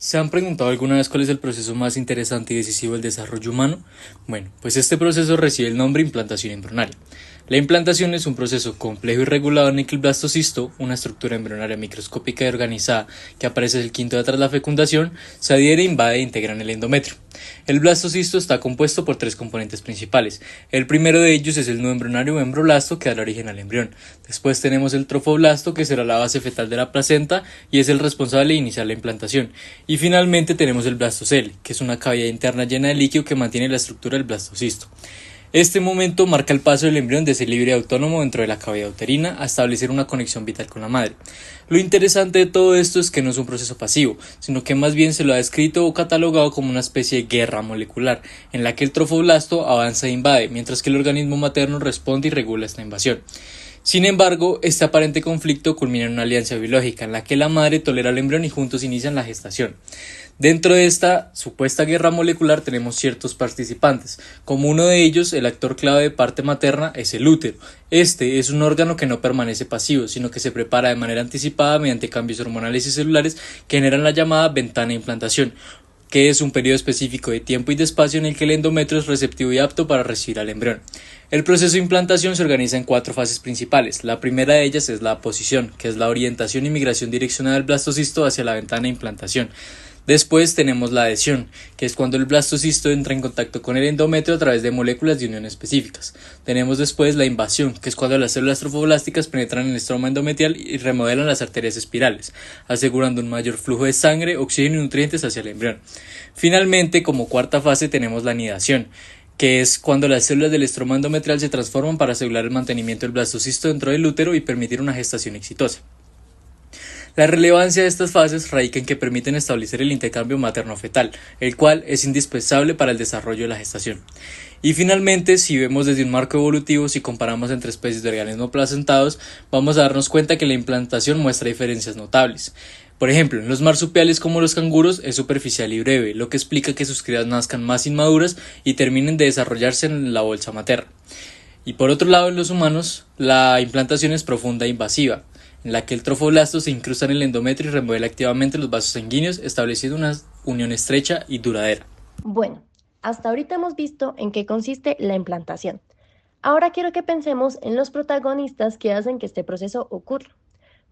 ¿Se han preguntado alguna vez cuál es el proceso más interesante y decisivo del desarrollo humano? Bueno, pues este proceso recibe el nombre implantación embrionaria. La implantación es un proceso complejo y regulado en el que el blastocisto, una estructura embrionaria microscópica y organizada que aparece el quinto de tras la fecundación, se adhiere, invade e integra en el endometrio. El blastocisto está compuesto por tres componentes principales. El primero de ellos es el nudo embrionario o embroblasto que da origen al embrión. Después tenemos el trofoblasto, que será la base fetal de la placenta y es el responsable de iniciar la implantación. Y finalmente tenemos el blastocele, que es una cavidad interna llena de líquido que mantiene la estructura del blastocisto. Este momento marca el paso del embrión de ser libre y autónomo dentro de la cavidad uterina a establecer una conexión vital con la madre. Lo interesante de todo esto es que no es un proceso pasivo, sino que más bien se lo ha descrito o catalogado como una especie de guerra molecular, en la que el trofoblasto avanza e invade, mientras que el organismo materno responde y regula esta invasión. Sin embargo, este aparente conflicto culmina en una alianza biológica en la que la madre tolera al embrión y juntos inician la gestación. Dentro de esta supuesta guerra molecular tenemos ciertos participantes, como uno de ellos, el actor clave de parte materna, es el útero. Este es un órgano que no permanece pasivo, sino que se prepara de manera anticipada mediante cambios hormonales y celulares que generan la llamada ventana de implantación, que es un periodo específico de tiempo y de espacio en el que el endometrio es receptivo y apto para recibir al embrión. El proceso de implantación se organiza en cuatro fases principales. La primera de ellas es la aposición, que es la orientación y migración direccionada del blastocisto hacia la ventana de implantación. Después tenemos la adhesión, que es cuando el blastocisto entra en contacto con el endometrio a través de moléculas de unión específicas. Tenemos después la invasión, que es cuando las células trofoblásticas penetran en el estroma endometrial y remodelan las arterias espirales, asegurando un mayor flujo de sangre, oxígeno y nutrientes hacia el embrión. Finalmente, como cuarta fase, tenemos la anidación, que es cuando las células del estroma endometrial se transforman para asegurar el mantenimiento del blastocisto dentro del útero y permitir una gestación exitosa. La relevancia de estas fases radica en que permiten establecer el intercambio materno-fetal, el cual es indispensable para el desarrollo de la gestación. Y finalmente, si vemos desde un marco evolutivo, si comparamos entre especies de organismos placentados, vamos a darnos cuenta que la implantación muestra diferencias notables. Por ejemplo, en los marsupiales como los canguros es superficial y breve, lo que explica que sus crías nazcan más inmaduras y terminen de desarrollarse en la bolsa materna. Y por otro lado, en los humanos, la implantación es profunda e invasiva, en la que el trofoblasto se incrusta en el endometrio y remueve activamente los vasos sanguíneos, estableciendo una unión estrecha y duradera. Bueno, hasta ahorita hemos visto en qué consiste la implantación. Ahora quiero que pensemos en los protagonistas que hacen que este proceso ocurra.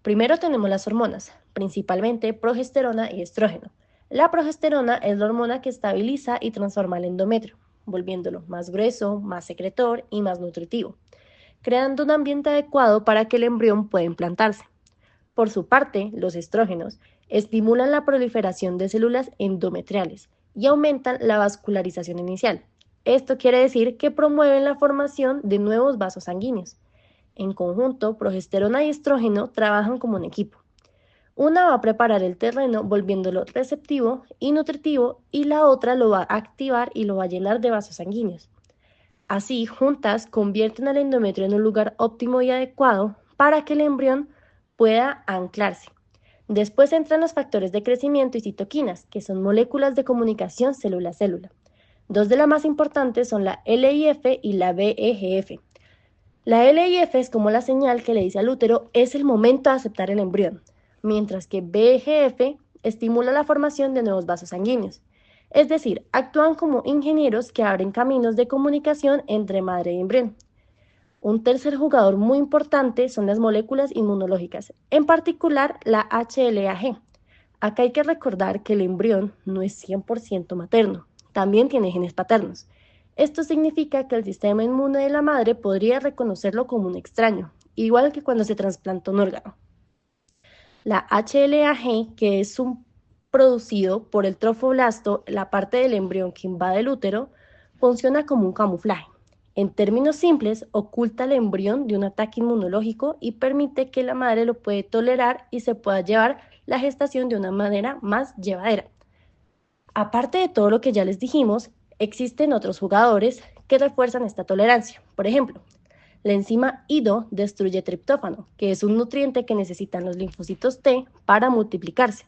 Primero tenemos las hormonas, principalmente progesterona y estrógeno. La progesterona es la hormona que estabiliza y transforma el endometrio, volviéndolo más grueso, más secretor y más nutritivo, creando un ambiente adecuado para que el embrión pueda implantarse. Por su parte, los estrógenos estimulan la proliferación de células endometriales y aumentan la vascularización inicial. Esto quiere decir que promueven la formación de nuevos vasos sanguíneos. En conjunto, progesterona y estrógeno trabajan como un equipo. Una va a preparar el terreno volviéndolo receptivo y nutritivo y la otra lo va a activar y lo va a llenar de vasos sanguíneos. Así, juntas convierten al endometrio en un lugar óptimo y adecuado para que el embrión pueda anclarse. Después entran los factores de crecimiento y citoquinas, que son moléculas de comunicación célula-célula. Dos de las más importantes son la LIF y la VEGF. La LIF es como la señal que le dice al útero es el momento de aceptar el embrión, mientras que VEGF estimula la formación de nuevos vasos sanguíneos. Es decir, actúan como ingenieros que abren caminos de comunicación entre madre y embrión. Un tercer jugador muy importante son las moléculas inmunológicas, en particular la HLA-G. Acá hay que recordar que el embrión no es 100% materno, también tiene genes paternos. Esto significa que el sistema inmune de la madre podría reconocerlo como un extraño, igual que cuando se trasplanta un órgano. La HLA-G, que es un producido por el trofoblasto, la parte del embrión que invade el útero, funciona como un camuflaje. En términos simples, oculta el embrión de un ataque inmunológico y permite que la madre lo puede tolerar y se pueda llevar la gestación de una manera más llevadera. Aparte de todo lo que ya les dijimos, existen otros jugadores que refuerzan esta tolerancia. Por ejemplo, la enzima IDO destruye triptófano, que es un nutriente que necesitan los linfocitos T para multiplicarse.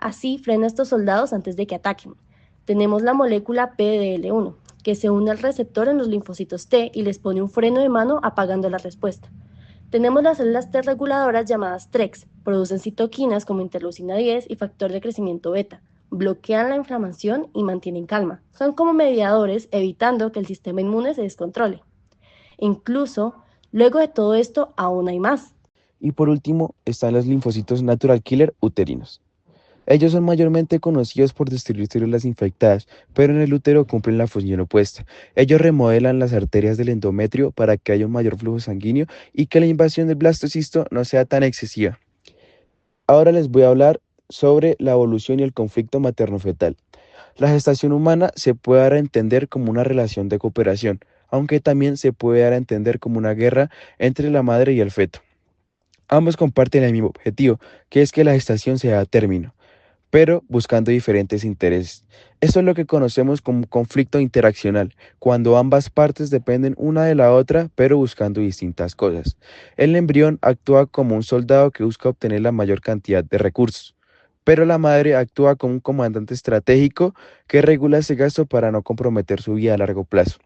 Así frena a estos soldados antes de que ataquen. Tenemos la molécula PDL1, que se une al receptor en los linfocitos T y les pone un freno de mano apagando la respuesta. Tenemos las células T reguladoras llamadas TREX, producen citoquinas como interleucina 10 y factor de crecimiento beta, bloquean la inflamación y mantienen calma. Son como mediadores evitando que el sistema inmune se descontrole. Incluso, luego de todo esto, aún hay más. Y por último, están los linfocitos natural killer uterinos. Ellos son mayormente conocidos por destruir células infectadas, pero en el útero cumplen la función opuesta. Ellos remodelan las arterias del endometrio para que haya un mayor flujo sanguíneo y que la invasión del blastocisto no sea tan excesiva. Ahora les voy a hablar sobre la evolución y el conflicto materno-fetal. La gestación humana se puede dar a entender como una relación de cooperación, aunque también se puede dar a entender como una guerra entre la madre y el feto. Ambos comparten el mismo objetivo, que es que la gestación sea a término, pero buscando diferentes intereses. Esto es lo que conocemos como conflicto interaccional, cuando ambas partes dependen una de la otra, pero buscando distintas cosas. El embrión actúa como un soldado que busca obtener la mayor cantidad de recursos, pero la madre actúa como un comandante estratégico que regula ese gasto para no comprometer su vida a largo plazo.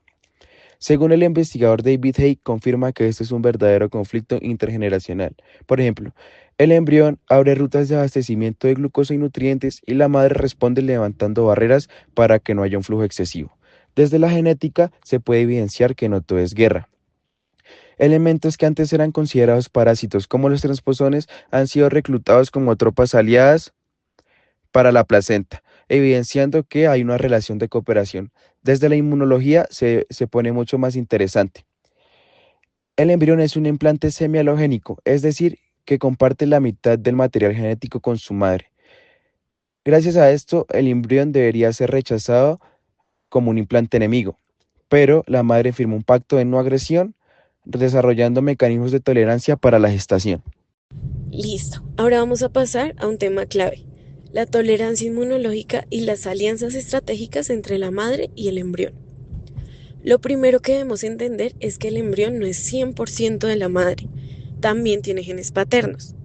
Según el investigador David Hay, confirma que este es un verdadero conflicto intergeneracional. Por ejemplo, el embrión abre rutas de abastecimiento de glucosa y nutrientes y la madre responde levantando barreras para que no haya un flujo excesivo. Desde la genética se puede evidenciar que no todo es guerra. Elementos que antes eran considerados parásitos como los transposones han sido reclutados como tropas aliadas para la placenta, evidenciando que hay una relación de cooperación. Desde la inmunología se pone mucho más interesante. El embrión es un implante semialogénico, es decir, que comparte la mitad del material genético con su madre. Gracias a esto, el embrión debería ser rechazado como un implante enemigo, pero la madre firmó un pacto de no agresión, desarrollando mecanismos de tolerancia para la gestación. Listo. Ahora vamos a pasar a un tema clave: la tolerancia inmunológica y las alianzas estratégicas entre la madre y el embrión. Lo primero que debemos entender es que el embrión no es 100% de la madre, también tiene genes paternos.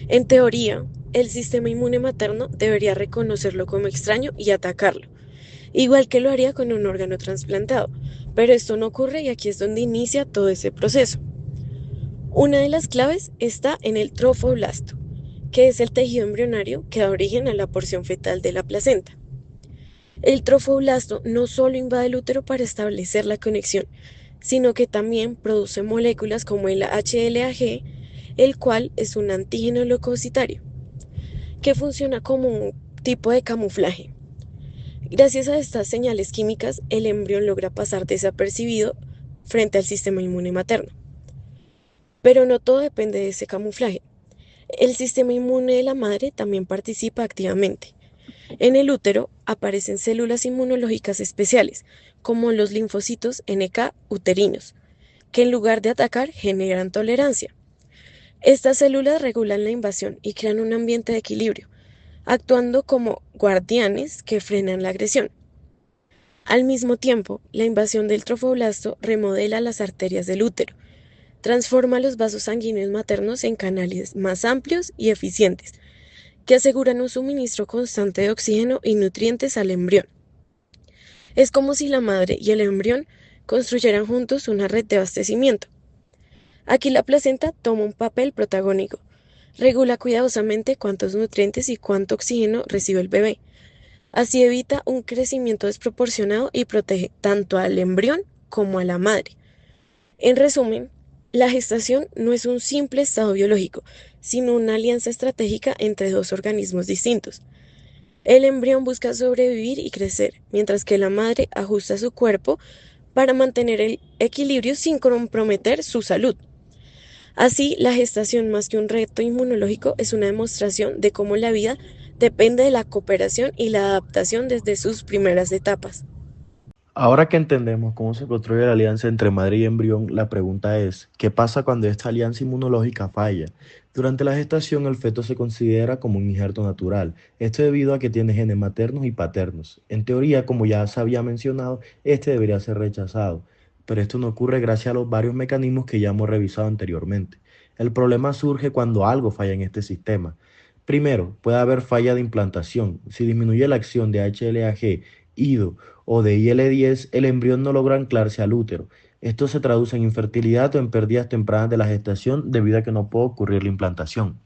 En teoría, el sistema inmune materno debería reconocerlo como extraño y atacarlo, igual que lo haría con un órgano trasplantado, pero esto no ocurre y aquí es donde inicia todo ese proceso. Una de las claves está en el trofoblasto, que es el tejido embrionario que da origen a la porción fetal de la placenta. El trofoblasto no solo invade el útero para establecer la conexión, sino que también produce moléculas como el HLA-G, el cual es un antígeno leucocitario, que funciona como un tipo de camuflaje. Gracias a estas señales químicas, el embrión logra pasar desapercibido frente al sistema inmune materno. Pero no todo depende de ese camuflaje. El sistema inmune de la madre también participa activamente. En el útero aparecen células inmunológicas especiales, como los linfocitos NK uterinos, que en lugar de atacar generan tolerancia. Estas células regulan la invasión y crean un ambiente de equilibrio, actuando como guardianes que frenan la agresión. Al mismo tiempo, la invasión del trofoblasto remodela las arterias del útero, transforma los vasos sanguíneos maternos en canales más amplios y eficientes, que aseguran un suministro constante de oxígeno y nutrientes al embrión. Es como si la madre y el embrión construyeran juntos una red de abastecimiento. Aquí la placenta toma un papel protagónico, regula cuidadosamente cuántos nutrientes y cuánto oxígeno recibe el bebé. Así evita un crecimiento desproporcionado y protege tanto al embrión como a la madre. En resumen, la gestación no es un simple estado biológico, sino una alianza estratégica entre dos organismos distintos. El embrión busca sobrevivir y crecer, mientras que la madre ajusta su cuerpo para mantener el equilibrio sin comprometer su salud. Así, la gestación, más que un reto inmunológico, es una demostración de cómo la vida depende de la cooperación y la adaptación desde sus primeras etapas. Ahora que entendemos cómo se construye la alianza entre madre y embrión, la pregunta es, ¿qué pasa cuando esta alianza inmunológica falla? Durante la gestación, el feto se considera como un injerto natural. Esto debido a que tiene genes maternos y paternos. En teoría, como ya se había mencionado, este debería ser rechazado, pero esto no ocurre gracias a los varios mecanismos que ya hemos revisado anteriormente. El problema surge cuando algo falla en este sistema. Primero, puede haber falla de implantación. Si disminuye la acción de HLA-G, IDO o de IL-10, el embrión no logra anclarse al útero. Esto se traduce en infertilidad o en pérdidas tempranas de la gestación debido a que no puede ocurrir la implantación.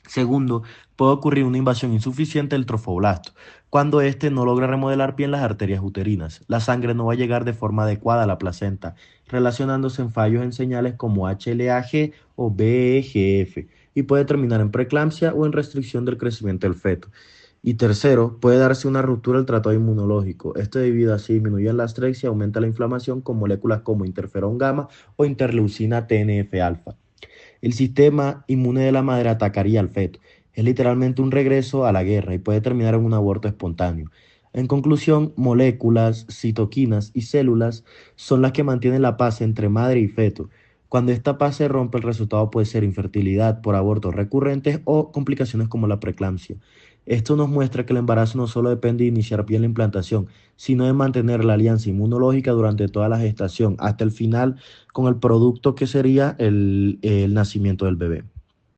Segundo, puede ocurrir una invasión insuficiente del trofoblasto. Cuando éste no logra remodelar bien las arterias uterinas, la sangre no va a llegar de forma adecuada a la placenta, relacionándose en fallos en señales como HLA-G o BEGF, y puede terminar en preeclampsia o en restricción del crecimiento del feto. Y tercero, puede darse una ruptura del tratado inmunológico. Esto debido a que disminuye la estrés y aumenta la inflamación con moléculas como interferón gamma o interleucina TNF-alfa. El sistema inmune de la madre atacaría al feto. Es literalmente un regreso a la guerra y puede terminar en un aborto espontáneo. En conclusión, moléculas, citoquinas y células son las que mantienen la paz entre madre y feto. Cuando esta paz se rompe, el resultado puede ser infertilidad por abortos recurrentes o complicaciones como la preeclampsia. Esto nos muestra que el embarazo no solo depende de iniciar bien la implantación, sino de mantener la alianza inmunológica durante toda la gestación, hasta el final con el producto que sería el nacimiento del bebé.